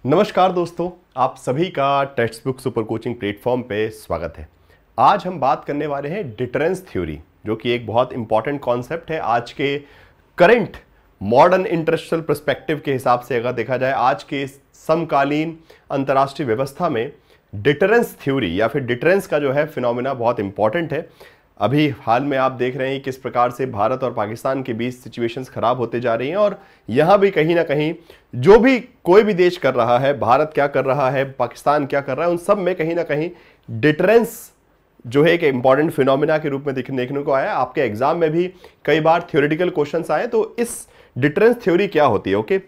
नमस्कार दोस्तों, आप सभी का text book super coaching platform पे स्वागत है। आज हम बात करने वाले हैं डिटरेंस थ्योरी, जो कि एक बहुत इंपॉर्टेंट कॉन्सेप्ट है आज के करंट मॉडर्न इंटरनेशनल पर्सपेक्टिव के हिसाब से। अगर देखा जाए आज के समकालीन अंतर्राष्ट्रीय व्यवस्था में डिटरेंस थ्योरी या फिर डिटरेंस का जो है फिनोमिना बहुत इंपॉर्टेंट है। अभी हाल में आप देख रहे हैं किस प्रकार से भारत और पाकिस्तान के बीच सिचुएशंस खराब होते जा रही हैं, और यहां भी कहीं ना कहीं जो भी कोई भी देश कर रहा है, भारत क्या कर रहा है, पाकिस्तान क्या कर रहा है, उन सब में कहीं ना कहीं डिटरेंस जो है एक इंपॉर्टेंट फिनोमिना के रूप में देखने को आया। आपके एग्जाम में भी कई बार थ्योरेटिकल क्वेश्चंस आए, तो इस डिटरेंस थ्योरी क्या होती है, ओके,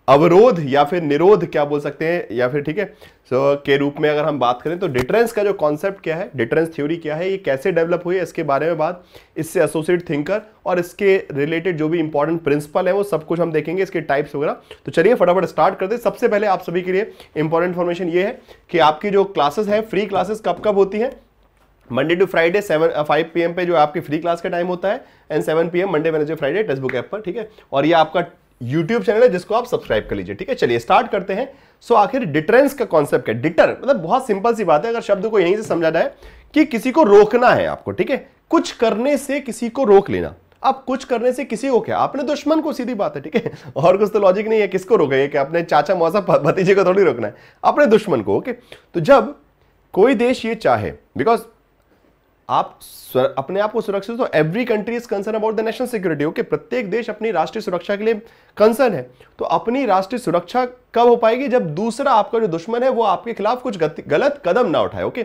अवरोध या फिर निरोध क्या बोल सकते हैं, या फिर ठीक है के रूप में अगर हम बात करें तो डिटरेंस का जो कॉन्सेप्ट क्या है, डिटरेंस थ्योरी क्या है, ये कैसे डेवलप हुई है, इसके बारे में बात, इससे एसोसिएट थिंकर और इसके रिलेटेड जो भी इंपॉर्टेंट प्रिंसिपल है वो सब कुछ हम देखेंगे, इसके टाइप्स वगैरह। तो चलिए फटाफट स्टार्ट करते हैं। सबसे पहले आप सभी के लिए इंपॉर्टेंट इन्फॉर्मेशन ये है कि आपकी जो क्लासेस है, फ्री क्लासेस कब कब होती है, मंडे टू फ्राइडे 5 PM पे जो आपकी फ्री क्लास का टाइम होता है, and 7 PM Monday Wednesday Friday text book app पर, ठीक है। और ये आपका YouTube चैनल है जिसको आप सब्सक्राइब कर लीजिए, ठीक है। चलिए स्टार्ट करते हैं। सो आखिर डिटरेंस का कॉन्सेप्ट है। डिटर मतलब बहुत सिंपल सी बात है, अगर शब्द को यहीं से समझा जाए कि किसी को रोकना है आपको, ठीक है, कुछ करने से किसी को रोक लेना। अब कुछ करने से किसी को क्या, अपने दुश्मन को, सीधी बात है, ठीक है। और कुछ तो लॉजिक नहीं है, किसको रोकेंगे, कि अपने चाचा मौसा भतीजे को थोड़ी रोकना है, अपने दुश्मन को, ओके। तो जब कोई देश ये चाहे, बिकॉज आप अपने आप को सुरक्षित, तो every country is concern about the national security, okay. प्रत्येक देश अपनी राष्ट्रीय सुरक्षा के लिए कंसर्न है। तो अपनी राष्ट्रीय सुरक्षा कब हो पाएगी, जब दूसरा आपका जो दुश्मन है वो आपके खिलाफ कुछ गलत कदम ना उठाए, okay.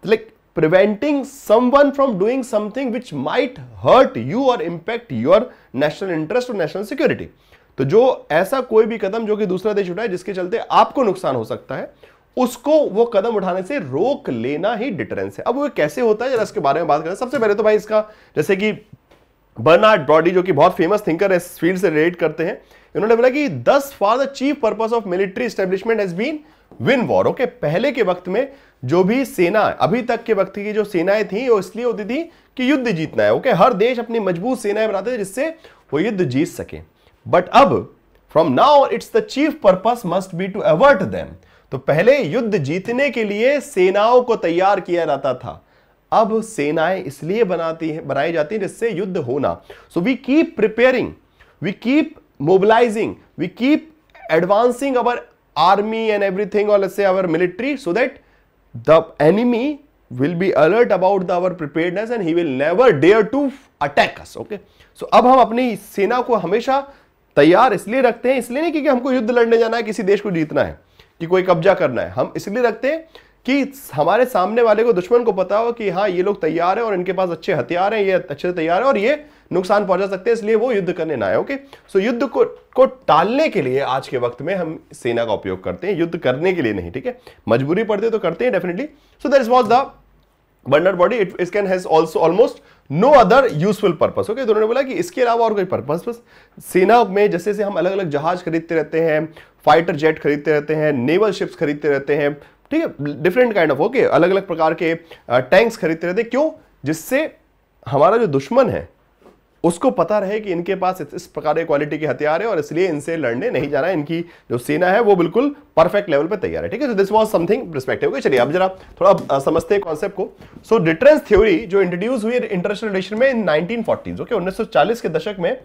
Like preventing someone from doing something which might hurt you और इंपैक्ट योर नेशनल इंटरेस्ट और नेशनल सिक्योरिटी। तो जो ऐसा कोई भी कदम जो कि दूसरा देश उठाए जिसके चलते आपको नुकसान हो सकता है, उसको वो कदम उठाने से रोक लेना ही डिटरेंस है। अब वो कैसे होता है, जरा इसके बारे में बात करें। सबसे पहले तो भाई इसका, जैसे कि बर्नार्ड ब्रॉडी जो कि बहुत फेमस थिंकर है, इस फील्ड से रिलेट करते हैं, इन्होंने बोला कि thus far the chief purpose of military establishment has been win war, okay. पहले के वक्त में जो भी सेना, अभी तक के वक्त की जो सेनाएं थी, वो इसलिए होती थी कि युद्ध जीतना है, ओके। हर देश अपनी मजबूत सेनाएं बनाते थे जिससे वो युद्ध जीत सके। बट अब from now its the chief purpose must be to avert them. तो पहले युद्ध जीतने के लिए सेनाओं को तैयार किया जाता था, अब सेनाएं इसलिए बनाई जाती हैं जिससे युद्ध होना। So we keep preparing, we keep mobilising, we keep advancing our army and everything, और let's say our military, so that the enemy will be alert about our preparedness and he will never dare to attack us, okay. So अब हम अपनी सेना को हमेशा तैयार इसलिए रखते हैं, इसलिए नहीं क्योंकि हमको युद्ध लड़ने जाना है, किसी देश को जीतना है, कि कोई कब्जा करना है। हम इसलिए रखते हैं कि हमारे सामने वाले को, दुश्मन को पता हो कि हाँ ये लोग तैयार हैं और इनके पास अच्छे हथियार हैं, ये अच्छे से तैयार है और ये नुकसान पहुंचा सकते हैं, इसलिए वो युद्ध करने ना आए, ओके। सो युद्ध को टालने के लिए आज के वक्त में हम सेना का उपयोग करते हैं, युद्ध करने के लिए नहीं, ठीक है। मजबूरी पड़ती तो करते हैं definitely. So that was the Bernard Brodie. It can has also almost no other useful purpose, okay. तो उन्होंने बोला कि इसके अलावा और कोई पर्पस, बस सेना में जैसे से हम अलग अलग जहाज खरीदते रहते हैं, फाइटर जेट खरीदते रहते हैं, नेवल शिप्स खरीदते रहते हैं, ठीक है, डिफरेंट काइंड ऑफ, ओके, अलग अलग प्रकार के टैंक्स खरीदते रहते हैं, क्यों, जिससे हमारा जो दुश्मन है उसको पता रहे कि इनके पास इस प्रकार के क्वालिटी के हथियार है और इसलिए इनसे लड़ने नहीं जाना है, इनकी जो सेना है वो बिल्कुल परफेक्ट लेवल पे तैयार है, ठीक है। तो this was something perspective, okay. चलिए अब जरा थोड़ा समझते हैं कॉन्सेप्ट को। सो डिटरेंस थ्योरी जो इंट्रोड्यूस हुई इंटरनेशनल रिलेशन में इन 1940s, ओके, 1940 के दशक में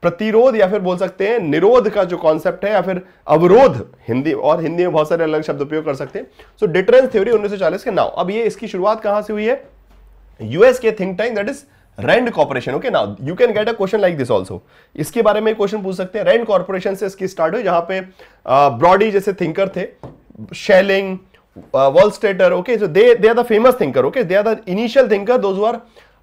प्रतिरोध या फिर बोल सकते हैं निरोध का जो कॉन्सेप्ट है, या फिर अवरोध, हिंदी में बहुत सारे अलग शब्द उपयोग कर सकते हैं। सो डिटरेंस थ्योरी 1940 के नाउ, अब ये इसकी शुरुआत कहां से हुई है, यूएस के think tank that is Rand Corporation, okay. Now you can get a question like this also, इसके बारे में क्वेश्चन पूछ सकते हैं। रैंड कॉर्पोरेशन से इसकी स्टार्ट हुई, जहां पे ब्रॉडी जैसे थिंकर थे, Schelling, Wohlstetter, okay. So they are the famous thinker, okay, they are the initial thinker those who are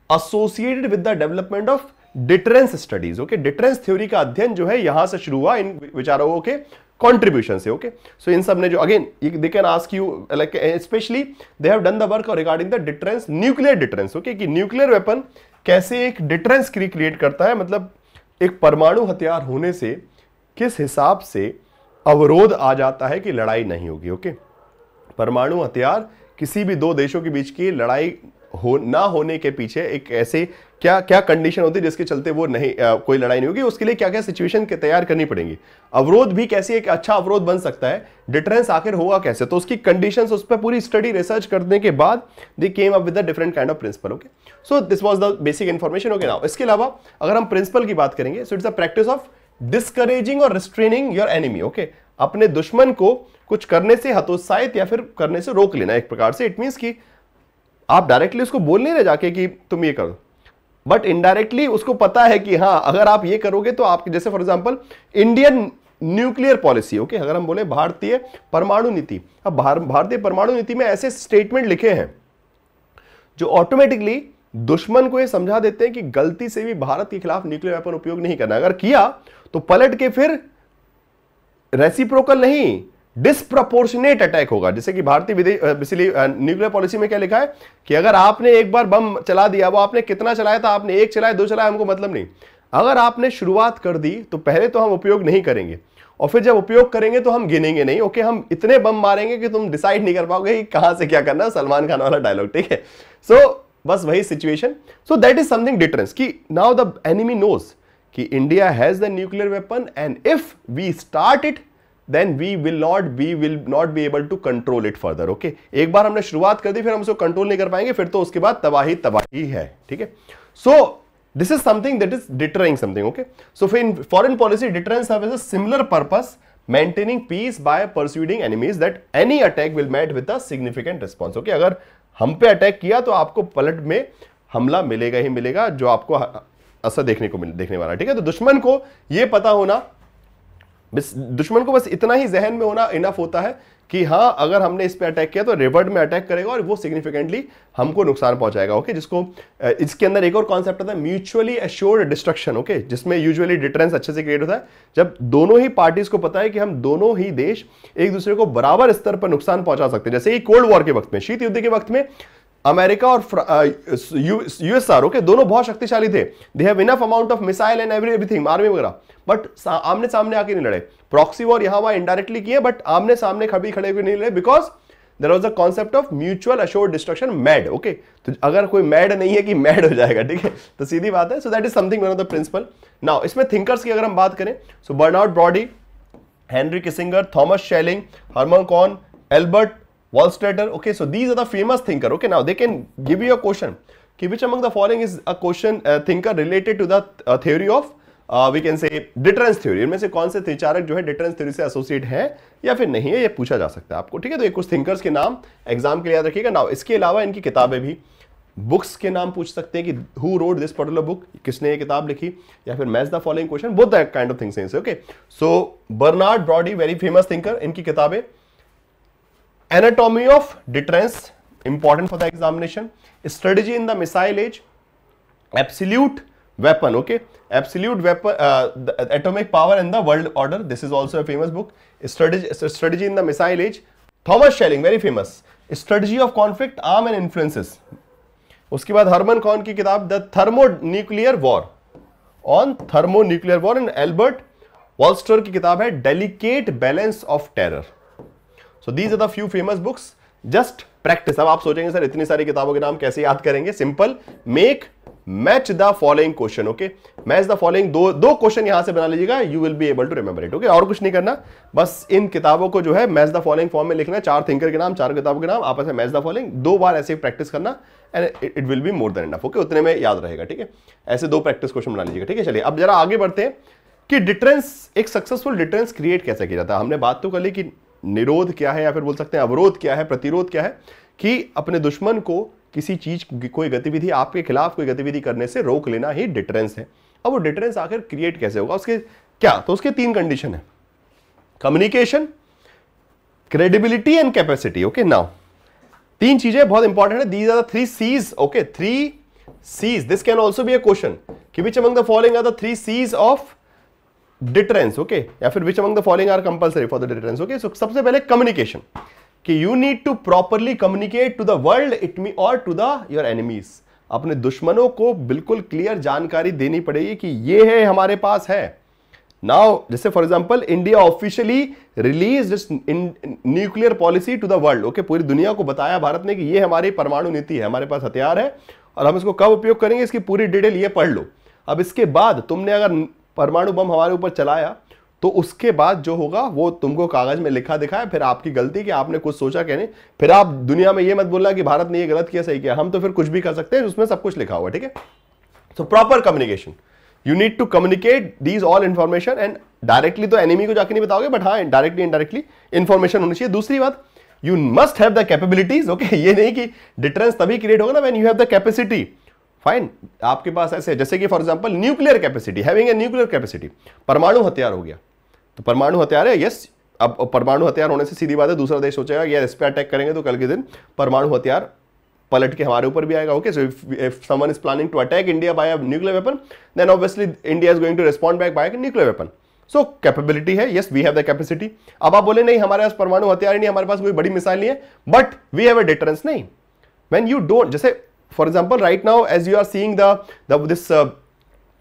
associated with the development of deterrence studies, okay. Deterrence theory का अध्ययन जो है यहां से शुरू हुआ, इन विचारों के कंट्रीब्यूशन से, ओके। सो इन सब ने जो again they can ask you like specially they have done the work regarding the deterrence, nuclear deterrence, okay, कि न्यूक्लियर वेपन कैसे एक डिटरेंस क्रिएट करता है, मतलब एक परमाणु हथियार होने से किस हिसाब से अवरोध आ जाता है कि लड़ाई नहीं होगी, ओके। परमाणु हथियार किसी भी दो देशों के बीच की लड़ाई ना होने के पीछे एक ऐसे क्या क्या कंडीशन होती है जिसके चलते वो नहीं कोई लड़ाई नहीं होगी, उसके लिए क्या क्या सिचुएशन के तैयार करनी पड़ेंगी, अवरोध भी कैसे एक अच्छा अवरोध बन सकता है, डिटरेंस आखिर होगा कैसे, तो उसकी कंडीशंस, उस पर पूरी स्टडी रिसर्च करने के बाद they came up with the different kind of principle. Okay, so this was the basic information. Okay, now इसके अलावा अगर हम प्रिंसिपल की बात करेंगे, so it's the practice of discouraging और रिस्ट्रेनिंग योर एनिमी। ओके, अपने दुश्मन को कुछ करने से हतोत्साहित या फिर करने से रोक लेना एक प्रकार से। इट मींस कि आप डायरेक्टली उसको बोल नहीं रहे जाके कि तुम ये करो, बट इनडायरेक्टली उसको पता है कि हाँ अगर आप ये करोगे तो आप, जैसे for example Indian nuclear policy. Okay, अगर हम बोले भारतीय परमाणु नीति, अब भारतीय परमाणु नीति में ऐसे स्टेटमेंट लिखे हैं जो ऑटोमेटिकली दुश्मन को ये समझा देते हैं कि गलती से भी भारत के खिलाफ न्यूक्लियर वेपन उपयोग नहीं करना, अगर किया तो पलट के फिर रेसिप्रोकल नहीं, डिस्प्रपोर्शनेट अटैक होगा। जैसे कि भारतीय न्यूक्लियर पॉलिसी में क्या लिखा है कि अगर आपने एक बार बम चला दिया, वो आपने कितना चलाया था, आपने एक चलाया, दो चलाया, हमको मतलब नहीं, अगर आपने शुरुआत कर दी तो पहले तो हम उपयोग नहीं करेंगे, और फिर जब उपयोग करेंगे तो हम गिनेंगे नहीं। ओके, हम इतने बम मारेंगे कि तुम डिसाइड नहीं कर पाओगे कि कहां से क्या करना है, सलमान खान वाला डायलॉग, ठीक है। सो बस वही situation. So that is something deterrence कि नाउ द एनिमी नोज कि India has the nuclear weapon and if we start it then we will not be able to control it further। okay, एक बार हमने शुरुआत कर दी फिर हम उसको control नहीं कर पाएंगे, फिर तो उसके बाद तबाही है, ठीक है। So this is something that is deterring something. Okay, so in foreign policy deterrence have a similar purpose, maintaining peace by persuading enemies that any attack will met with a significant response. Okay, अगर हम पे attack किया तो आपको पलट में हमला मिलेगा ही मिलेगा, जो आपको असर देखने वाला, ठीक है। तो दुश्मन को यह पता होना, दुश्मन को बस इतना ही जहन में होना इनफ होता है कि हाँ अगर हमने इस पे अटैक किया तो रिवर्ट में अटैक करेगा और वो सिग्निफिकेंटली हमको नुकसान पहुंचाएगा। ओके, जिसको इसके अंदर एक और कॉन्सेप्ट आता है म्यूचुअली एश्योर्ड डिस्ट्रक्शन। ओके, जिसमें यूजुअली डिटरेंस अच्छे से क्रिएट होता है जब दोनों ही पार्टीज को पता है कि हम दोनों ही देश एक दूसरे को बराबर स्तर पर नुकसान पहुंचा सकते हैं। जैसे ही कोल्ड वॉर के वक्त में, शीत युद्ध के वक्त में अमेरिका और यूएसआर, ओके, दोनों बहुत शक्तिशाली थे, they have enough amount of missile and everything, army वगैरह, बट आमने सामने आके नहीं लड़े। प्रॉक्सी वॉर यहां वहां इनडायरेक्टली किए, बट आमने सामने कभी खड़े हुए नहीं लड़े, because there was a concept of mutual assured destruction, MAD. Okay, तो अगर कोई मैड नहीं है कि मैड हो जाएगा, ठीक है, तो सीधी बात है। So that is something one of the principle. Now इसमें थिंकर्स की अगर हम बात करें, so Bernard Brodie, Henry Kissinger, Thomas Schelling, Herman Kahn, Albert Wallstrater, okay, so these are the famous thinker. Okay, now they can give you a question कि which among the following is a question thinker related to the theory of we can say deterrence theory। इनमें से कौन से विचारक जो है deterrence theory से associate है या फिर नहीं है, ये पूछा जा सकता है आपको, ठीक है। तो ये कुछ थिंकर्स के नाम एग्जाम के लिए याद रखिएगा। नाउ इसके अलावा इनकी किताबें भी, बुक्स के नाम पूछ सकते हैं कि who wrote this particular book, किसने ये किताब लिखी, या फिर match the following question, both that kind of things. Okay, so Bernard Brodie very famous thinker, इनकी किताबें Anatomy of Deterrence, important for the examination, Strategy in the Missile Age, Absolute Weapon, okay, Absolute Weapon, the Atomic Power and the World Order, this is also a famous book, Strategy in the Missile Age, Thomas Schelling, very famous, Strategy of Conflict, Arm and Influences। उसके बाद Harman Kahn की किताब the thermonuclear war, on thermonuclear war, and Albert Wohlstetter की किताब है delicate balance of terror. So these are the few famous books, just practice। अब आप सोचेंगे सर इतनी सारी किताबों के नाम कैसे याद करेंगे, simple, make match the following question. Okay, match the following, दो क्वेश्चन यहां से बना लीजिएगा, you will be able to remember it. Okay, और कुछ नहीं करना, बस इन किताबों को जो है मैच द फॉलोइंग फॉर्म में लिखना है, 4 थिंकर के नाम, 4 किताबों के नाम, आपस में मैच द फॉलोइंग 2 बार ऐसे प्रैक्टिस करना and it will be more than enough. Okay, उतने में याद रहेगा, ठीक है। ऐसे 2 प्रैक्टिस क्वेश्चन बना लीजिएगा, ठीक है। चलिए अब जरा आगे बढ़ते हैं कि डिटरेंस, एक सक्सेसफुल डिटरेंस क्रिएट कैसे किया जाता है। हमने बात तो कर ली कि निरोध क्या है, या फिर बोल सकते हैं अवरोध क्या है, प्रतिरोध क्या है, कि अपने दुश्मन को किसी चीज, कोई गतिविधि, आपके खिलाफ कोई गतिविधि करने से रोक लेना ही डिटरेंस है। अब वो डिटरेंस आखिर क्रिएट कैसे होगा, उसके क्या, तो उसके 3 कंडीशन है, communication, credibility and capacity. Okay, now 3 चीजें बहुत इंपॉर्टेंट है, these are the 3 C's। Okay, 3 C's, this can also be a question कि which among the following are the 3 C's of deterrence. Okay, या फिर which among the following are compulsory for the deterrence. Okay, so सबसे पहले communication, कि you need to properly communicate to the world it me और to the your enemies. अपने दुश्मनों को बिल्कुल क्लियर जानकारी देनी पड़ेगी कि ये है हमारे पास है। नाउ जैसे for example India officially release nuclear policy to the world. Okay, पूरी दुनिया को बताया भारत ने कि ये हमारी परमाणु नीति है, हमारे पास हथियार है और हम इसको कब उपयोग करेंगे इसकी पूरी डिटेल ये पढ़ लो। अब इसके बाद तुमने अगर परमाणु बम हमारे ऊपर चलाया तो उसके बाद जो होगा वो तुमको कागज में लिखा दिखाया, फिर आपकी गलती कि आपने कुछ सोचा क्या नहीं, फिर आप दुनिया में ये मत बोलना कि भारत ने ये गलत किया सही किया, हम तो फिर कुछ भी कर सकते हैं, उसमें सब कुछ लिखा हुआ, ठीक है। So proper communication, you need to communicate these all information, and directly तो एनिमी को जाके नहीं बताओगे, बट हाँ डायरेक्टली इनडायरेक्टली इंफॉर्मेशन होनी चाहिए। दूसरी बात, you must have the capabilities, okay, ये नहीं कि डिटरेंस तभी क्रिएट होगा ना when you have the capacity, fine. आपके पास ऐसे जैसे कि for example nuclear capacity, having a nuclear capacity, परमाणु हथियार हो गया, तो परमाणु हथियार है, यस। अब परमाणु हथियार होने से सीधी बात है दूसरा देश सोचेगा यार इस पे अटैक करेंगे तो कल के दिन परमाणु हथियार पलट के हमारे ऊपर भी आएगा, okay. So if someone is planning to attack India by a nuclear weapon, then obviously India is going to respond back by a nuclear weapon. So capability है, yes, we have the capacity. अब आप बोले नहीं हमारे पास परमाणु हथियार नहीं, हमारे पास कोई बड़ी मिसाइल नहीं है, but we have a deterrence, नहीं। व्हेन यू डोंट, जैसे for example right now as you are seeing this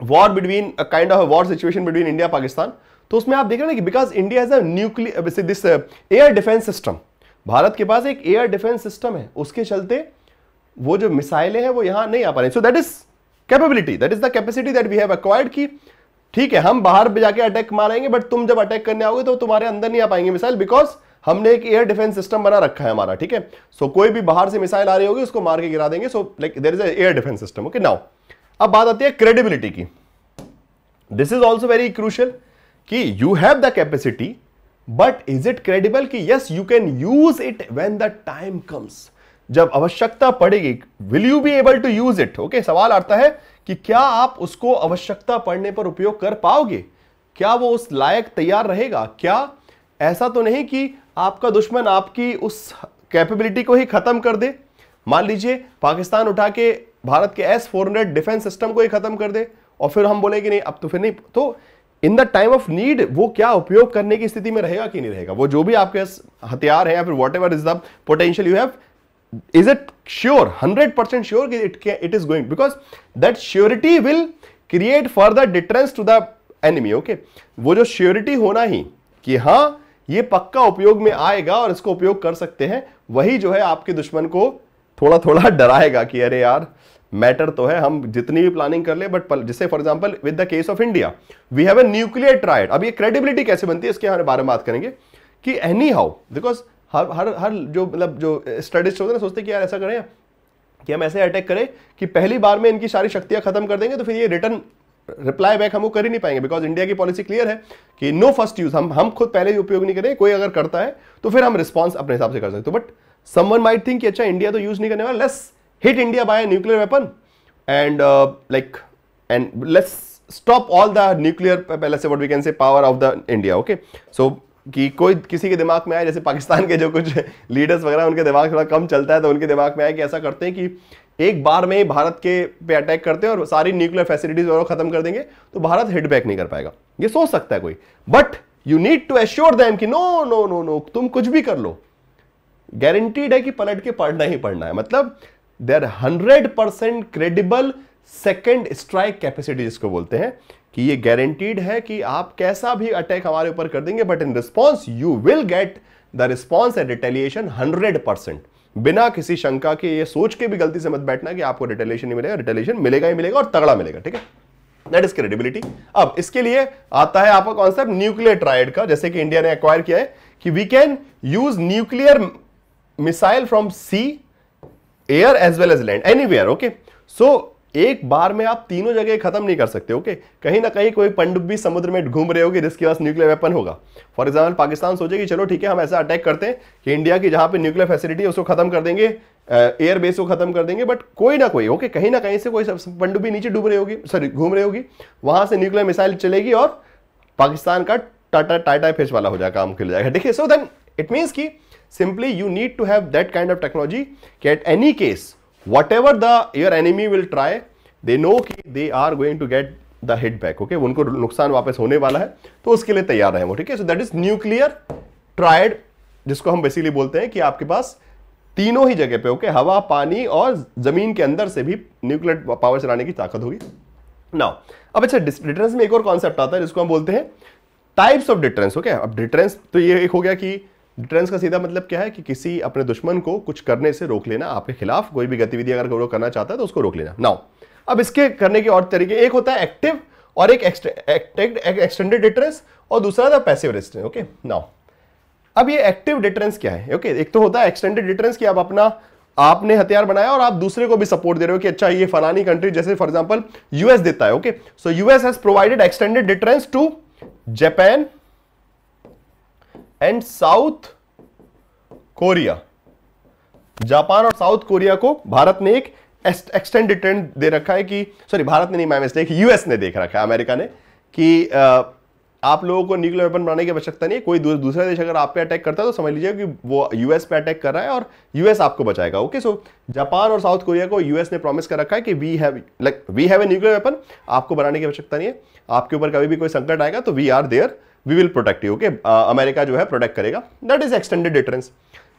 war between a kind of war situation between India Pakistan, तो उसमें आप देख रहे हैं कि because India has a nuclear this air defence system, Bharat के पास एक एयर डिफेंस सिस्टम है, उसके चलते वो जो मिसाइलें हैं वो यहां नहीं आ पा रही। So that is capability, that is the capacity that we have acquired कि ठीक है हम बाहर पे जाके अटैक मारेंगे, बट तुम जब अटैक करने आओगे तो तुम्हारे अंदर नहीं आ पाएंगे मिसाइल, बिकॉज हमने एक एयर डिफेंस सिस्टम बना रखा है हमारा, ठीक है। सो कोई भी बाहर से मिसाइल आ रही होगी उसको मार के गिरा देंगे। So like there is a air defence system, okay. Now अब बात आती है क्रेडिबिलिटी की। This is also very crucial कि you have the capacity, but is it credible कि yes you can use it when the time comes, जब आवश्यकता पड़ेगी, will you be able to use it, okay. सवाल आता है कि क्या आप उसको आवश्यकता पड़ने पर उपयोग कर पाओगे, क्या वो उस लायक तैयार रहेगा, क्या ऐसा तो नहीं कि आपका दुश्मन आपकी उस कैपेबिलिटी को ही खत्म कर दे। मान लीजिए पाकिस्तान उठा के भारत के S-400 डिफेंस सिस्टम को ही खत्म कर दे और फिर हम बोले कि नहीं अब तो फिर नहीं, तो in the time of need वो क्या उपयोग करने की स्थिति में रहेगा कि नहीं रहेगा, वो जो भी आपके हथियार है या फिर what ever is the potential you have, is it sure 100% sure it is going, because that surety will create further deterrence to the enemy, okay। वो जो surety होना ही कि हाँ ये पक्का उपयोग में आएगा और इसको उपयोग कर सकते हैं, वही जो है आपके दुश्मन को थोड़ा थोड़ा डराएगा कि अरे यार मैटर तो है, हम जितनी भी प्लानिंग कर ले, बट जैसे for example with the case of India we have a nuclear triad. अब ये क्रेडिबिलिटी कैसे बनती है इसके बारे में बात करेंगे कि एनी हाउ, बिकॉज हर जो मतलब जो स्टडीज होते हैं सोचते हैं कि यार ऐसा करें कि हम ऐसे अटैक करें कि पहली बार में इनकी सारी शक्तियां खत्म कर देंगे, तो फिर ये रिटर्न रिप्लाई बैक हम वो कर ही नहीं पाएंगे, बिकॉज इंडिया की पॉलिसी क्लियर है कि नो फर्स्ट यूज, हम खुद पहले ही उपयोग नहीं करें, कोई अगर करता है तो फिर हम रिस्पॉन्स अपने हिसाब से कर सकते हो। बट समवन माइट थिंक कि अच्छा इंडिया तो यूज नहीं करने वाला, let's hit India by nuclear weapon and like and let's stop all the nuclear पहले से what we can say power of the India, okay. So कि कोई किसी के दिमाग में आए, जैसे पाकिस्तान के जो कुछ लीडर्स वगैरह उनके दिमाग थोड़ा कम चलता है, तो उनके दिमाग में आए कि ऐसा करते हैं कि एक बार में भारत के पे अटैक करते हैं और सारी न्यूक्लियर फैसिलिटीज और खत्म कर देंगे, तो भारत हिट बैक नहीं कर पाएगा, ये सोच सकता है कोई। But you need to assure them कि नो नो नो नो, तुम कुछ भी कर लो, गारंटीड है कि पलट के पढ़ना ही पढ़ना है। मतलब there 100% credible second strike capacity जिसको बोलते हैं, कि ये गारंटीड है कि आप कैसा भी अटैक हमारे ऊपर कर देंगे, but in response you will get the response and retaliation 100%, बिना किसी शंका के। ये सोच के भी गलती से मत बैठना कि आपको रिटेलिएशन नहीं मिलेगा, रिटेलिएशन मिलेगा ही मिलेगा और तगड़ा मिलेगा, ठीक है। That is credibility. अब इसके लिए आता है आपका कॉन्सेप्ट न्यूक्लियर ट्रायड का, जैसे कि इंडिया ने एक्वायर किया है कि we can use nuclear missile from sea, air as well as land, anywhere, okay. So एक बार में आप तीनों जगह खत्म नहीं कर सकते, ओके। कहीं ना कहीं कोई पनडुब्बी समुद्र में घूम रहे होगी जिसके पास न्यूक्लियर वेपन होगा। फॉर एग्जांपल पाकिस्तान सोचे कि चलो ठीक है हम ऐसा अटैक करते हैं कि इंडिया की जहां पे न्यूक्लियर फैसिलिटी है उसको खत्म कर देंगे, एयर बेस को खत्म कर देंगे, बट कोई ना कोई, ओके, कहीं ना कहीं से कोई पनडुब्बी नीचे डूब रही होगी, सॉरी घूम रही होगी, वहां से न्यूक्लियर मिसाइल चलेगी और पाकिस्तान का टाटा टाटा फिश वाला हो जाएगा, काम खुल जाएगा, ठीक है। सो देन इट मीन्स कि simply you need to have that kind of technology कि at any case whatever the your enemy will try, they know कि they are going to get the hit back, okay, उनको नुकसान वापस होने वाला है, तो उसके लिए तैयार रहे वो, ठीक है। So that is nuclear triad, जिसको हम बेसिकली बोलते हैं कि आपके पास तीनों ही जगह पे, ओके, हवा, पानी और जमीन के अंदर से भी न्यूक्लियर पावर चलाने की ताकत होगी। नाउ अब अच्छा डिटरेंस में एक और कॉन्सेप्ट आता है जिसको हम बोलते हैं टाइप्स ऑफ डिटरेंस, ओके। अब डिटरेंस तो ये एक हो गया कि डिटरेंस का सीधा मतलब क्या है कि किसी अपने दुश्मन को कुछ करने से रोक लेना, आपके खिलाफ कोई भी गतिविधि अगर वो करना चाहता है तो उसको रोक लेना। नाउ अब इसके करने के और तरीके, एक होता है एक्टिव और एक एक्सटेंडेड डिटरेंस, और दूसरा था पैसिव रेजिस्टेंस। ओके, नाउ अब ये एक्टिव डिटरेंस क्या है? ओके, एक तो होता है एक्सटेंडेड डिटरेंस कि आप आपने हथियार बनाया और आप दूसरे को भी सपोर्ट दे रहे हो कि अच्छा ये फलानी कंट्री, जैसे फॉर एग्जांपल यूएस देता है। Okay, so US has provided extended deterrence to Japan and South Korea. Japan और साउथ कोरिया को भारत ने एक एक्सटेंडेड डिटरेंस दे रखा है कि, सॉरी भारत ने नहीं, माय मिस्टेक, यूएस ने देख रखा है, अमेरिका ने, कि आप लोगों को न्यूक्लियर वेपन बनाने की आवश्यकता नहीं है। कोई दूसरा देश अगर आप पे अटैक करता है तो समझ लीजिए कि वो यूएस पे अटैक कर रहा है और यूएस आपको बचाएगा। ओके, सो जापान और साउथ कोरिया को यूएस ने प्रॉमिस कर रखा है कि we have a nuclear weapon, आपको बनाने की आवश्यकता नहीं है, आपके ऊपर कभी भी कोई संकट आएगा तो we are there, we will protect you. Okay, America जो है प्रोटेक्ट करेगा, दैट इज एक्सटेंडेड डिटरेंस।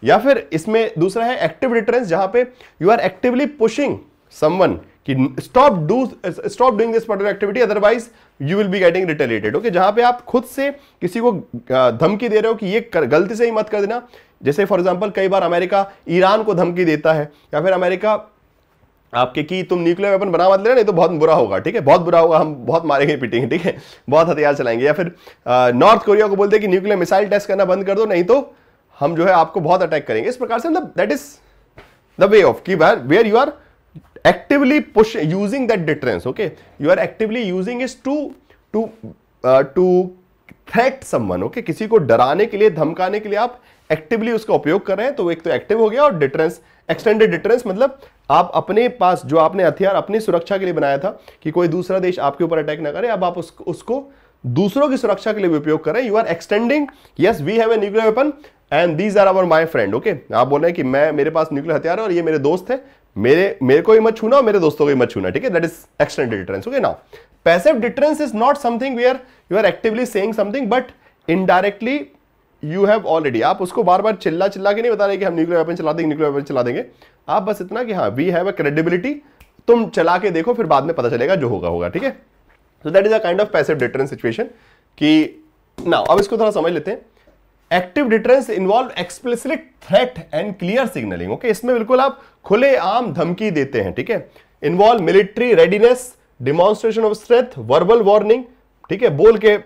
या फिर इसमें दूसरा है एक्टिव डिटरेंस, जहां पे you are actively pushing someone कि stop doing this particular activity otherwise you will be getting retaliated. Okay, जहां पे आप खुद से किसी को धमकी दे रहे हो कि ये गलती से ही मत कर देना। जैसे फॉर एग्जांपल कई बार अमेरिका ईरान को धमकी देता है, या फिर अमेरिका आपके कि तुम न्यूक्लियर वेपन बना मत लेना, नहीं तो बहुत बुरा होगा, ठीक है, बहुत बुरा होगा, हम बहुत मारेंगे पीटेंगे, ठीक है, बहुत हथियार चलाएंगे। या फिर नॉर्थ कोरिया को बोलते हैं कि न्यूक्लियर मिसाइल टेस्ट करना बंद कर दो, नहीं तो हम जो है आपको बहुत अटैक करेंगे। इस प्रकार से मतलब that is the way of कि where you are actively using that deterrence. Okay, you are actively using is to threat someone. Okay, किसी को डराने के लिए, धमकाने के लिए आप एक्टिवली उसका उपयोग कर रहे हैं, तो एक तो एक्टिव हो गया। और डिटरेंस, एक्सटेंडेड डिटरेंस मतलब आप अपने पास जो आपने हथियार अपनी सुरक्षा के लिए बनाया था कि कोई दूसरा देश आपके ऊपर अटैक ना करे, अब आप उसको दूसरों की सुरक्षा के लिए भी उपयोग कर रहे हैं। You are extending, yes we have a nuclear weapon and these are our my friend. Okay, आप बोल रहे हैं कि मेरे पास न्यूक्लियर हथियार है और ये मेरे दोस्त है, मेरे को ही मत छूना और मेरे दोस्तों को ही मत छूना, ठीक है, that is extended deterrence. Okay, now passive deterrence is not something where you are actively saying something but indirectly you have already, आप उसको बार बार चिल्ला के नहीं बता रहे कि हम न्यूक्लियर वेपन चला देंगे, न्यूक्लियर वेपन चला देंगे, आप बस इतना कि हाँ वी हैव अ क्रेडिबिलिटी, तुम चला के देखो, फिर बाद में पता चलेगा, जो होगा, ठीक है। So that is a kind of passive deterrence situation. कि नाउ अब इसको थोड़ा समझ लेते हैं। Active deterrence involve explicit threat and clear signalling. Okay, इसमें बिल्कुल आप खुलेआम धमकी देते हैं, ठीक है। Involve military readiness, demonstration of strength, verbal warning, ठीक है, बोल के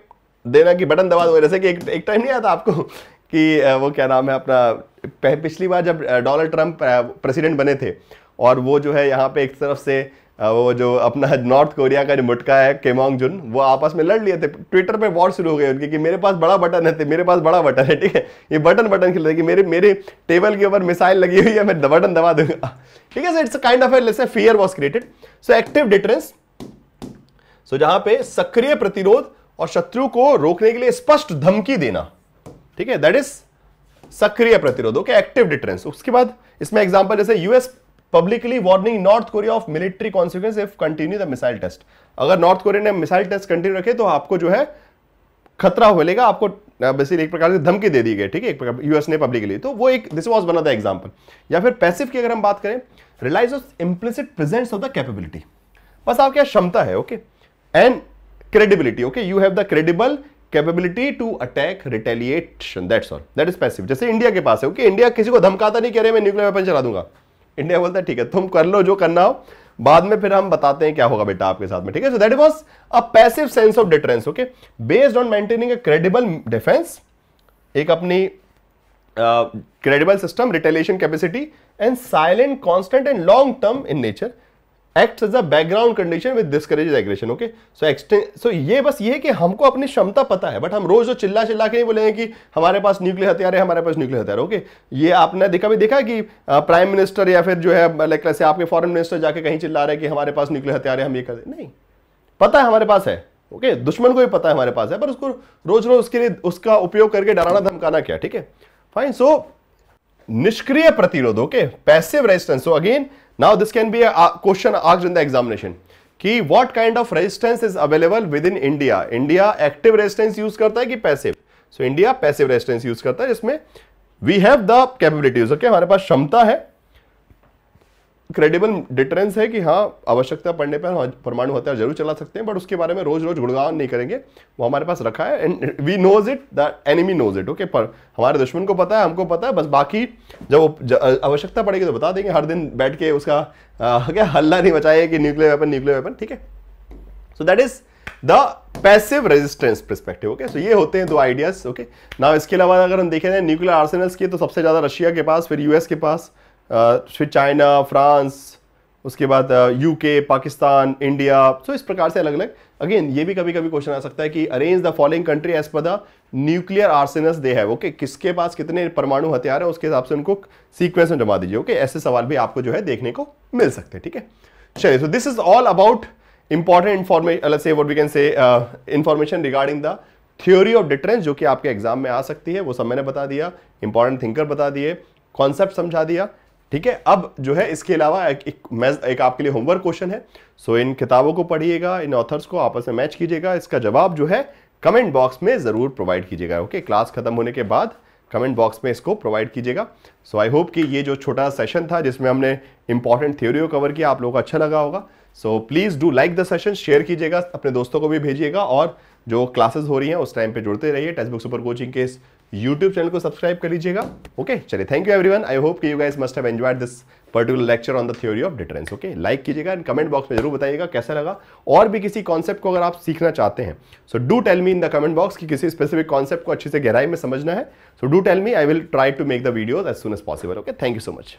देना कि बटन दबा दो। जैसे कि एक टाइम नहीं आता आपको कि वो क्या नाम है अपना, पिछली बार जब डोनाल्ड ट्रंप प्रेसिडेंट बने थे और वो जो है यहाँ पे एक तरफ से वो जो अपना नॉर्थ कोरिया का जो मुटका है किम जुन, वो आपस में लड़ लिए थे, ट्विटर पे वॉर शुरू हो गए उनके कि मेरे पास बड़ा बटन है, मेरे पास बड़ा बटन है, ठीक है, ये बटन खेल रहे कि मेरे टेबल के ऊपर मिसाइल लगी हुई है, मैं बटन दबा दूंगा, ठीक है। So it's kind of a fear was created. So active deterrence, so जहां पे सक्रिय प्रतिरोध और शत्रु को रोकने के लिए स्पष्ट धमकी देना, ठीक है, दैट इज सक्रिय प्रतिरोध। Okay, active deterrence. उसके बाद इसमें एग्जांपल जैसे US publicly warning North Korea of military consequence if continue the missile test. अगर नॉर्थ कोरिया ने मिसाइल टेस्ट कंटिन्यू रखे तो आपको जो है खतरा मिलेगा, आपको बेसिकली एक प्रकार से धमकी दे दी गई, ठीक है, एक प्रकार यूएस ने पब्लिकली, तो वो एक this was one of the example. या फिर पैसिव की अगर हम बात करें, relies on implicit presence of the capability, बस आपकी क्षमता है, okay, and credibility. Okay, you have the credible capability to attack retaliation, that's all, that is passive. जैसे इंडिया के पास है, ओके, इंडिया किसी को धमकाता नहीं, कह रहे मैं न्यूक्लियर वेपन चला दूंगा, इंडिया बोलता है ठीक है तुम कर लो जो करना हो, बाद में फिर हम बताते हैं क्या होगा बेटा आपके साथ में, ठीक है। So that was a passive sense of deterrence. Okay, based on maintaining a credible defence, एक अपनी credible system, retaliation capacity and silent, constant and long term in nature, act as a background condition with discourages aggression. Okay, so ये बस ये कि हमको अपनी क्षमता पता है, बट हम रोज जो चिल्ला के नहीं बोलेंगे कि हमारे पास न्यूक्लियर हथियार है, हमारे पास न्यूक्लियर हथियार। ओके, ये आपने देखा कि प्राइम मिनिस्टर या फिर जो है लाइक से आपके फॉरेन मिनिस्टर जाके कहीं चिल्ला रहे हैं कि हमारे पास न्यूक्लियर हथियार है, हम ये कर दे, नहीं, पता है हमारे पास है। ओके, दुश्मन को भी पता है हमारे पास है, पर उसको रोज उसके लिए उसका उपयोग करके डराना धमकाना क्या, ठीक है, फाइन। सो निष्क्रिय प्रतिरोध, okay, passive resistance. So again now this can be a question asked in the examination कि what kind of resistance is available within India. India active resistance use करता है कि passive? So India passive resistance use करता है, जिसमें we have the capabilities, okay, हमारे पास क्षमता है क्रेडिबल डिटरेंस है कि हाँ आवश्यकता पड़ने पर हम परमाणु हथियार जरूर चला सकते हैं, बट उसके बारे में रोज रोज गुणगान नहीं करेंगे, वो हमारे पास रखा है and we knows it, the enemy knows it, okay. पर हमारे दुश्मन को पता है, हमको पता है, बस बाकी जब आवश्यकता पड़ेगी तो बता देंगे, हर दिन बैठ के उसका क्या हल्ला नहीं मचाएगा कि न्यूक्लियर वेपन, ठीक है। So that is the passive resistance perspective, okay. So ये होते हैं दो आइडियाज, ओके। ना इसके अलावा अगर हम देखें न्यूक्लियर आर्सेनल्स की, तो सबसे ज्यादा रशिया के पास, फिर यूएस के पास, फिर चाइना, फ्रांस, उसके बाद यूके, पाकिस्तान, इंडिया। सो इस प्रकार से अलग अलग। अगेन ये भी कभी कभी क्वेश्चन आ सकता है कि arrange the following country as per the nuclear arsenals they have, okay. किसके पास कितने परमाणु हथियार है उसके हिसाब से उनको सीक्वेंस में जमा दीजिए, ओके। ऐसे सवाल भी आपको जो है देखने को मिल सकते हैं, ठीक है। चलिए, so this is all about important information, let's say what we can say information regarding the theory of deterrence, जो कि आपके एग्जाम में आ सकती है, वो सब मैंने बता दिया। इंपॉर्टेंट थिंकर बता दिए, कॉन्सेप्ट समझा दिया, ठीक है। अब जो है इसके अलावा एक आपके लिए होमवर्क क्वेश्चन है। सो इन किताबों को पढ़िएगा, इन ऑथर्स को आपस में मैच कीजिएगा, इसका जवाब जो है कमेंट बॉक्स में जरूर प्रोवाइड कीजिएगा, ओके। क्लास खत्म होने के बाद कमेंट बॉक्स में इसको प्रोवाइड कीजिएगा। सो आई होप कि ये जो छोटा सेशन था जिसमें हमने इंपॉर्टेंट थ्योरी को कवर किया, आप लोगों को अच्छा लगा होगा। So please do like the session, share कीजिएगा, अपने दोस्तों को भी भेजिएगा, और जो क्लासेस हो रही हैं उस टाइम पे जुड़ते रहिए। टेक्स्ट बुक सुपर कोचिंग के इस YouTube चैनल को सब्सक्राइब कर लीजिएगा, ओके। चलिए, thank you everyone. I hope कि you guys must have enjoyed this particular lecture on the theory of deterrence, okay. Like कीजिएगा एंड कमेंट बॉक्स में जरूर बताइएगा कैसा लगा, और भी किसी कॉन्सेप्ट को अगर आप सीखना चाहते हैं, so do tell me in the comment box कि किसी स्पेसिफिक कॉन्सेप्ट को अच्छे से गहराई में समझना है, so do tell me, I will try to make the videos as soon as possible, okay. Thank you so much.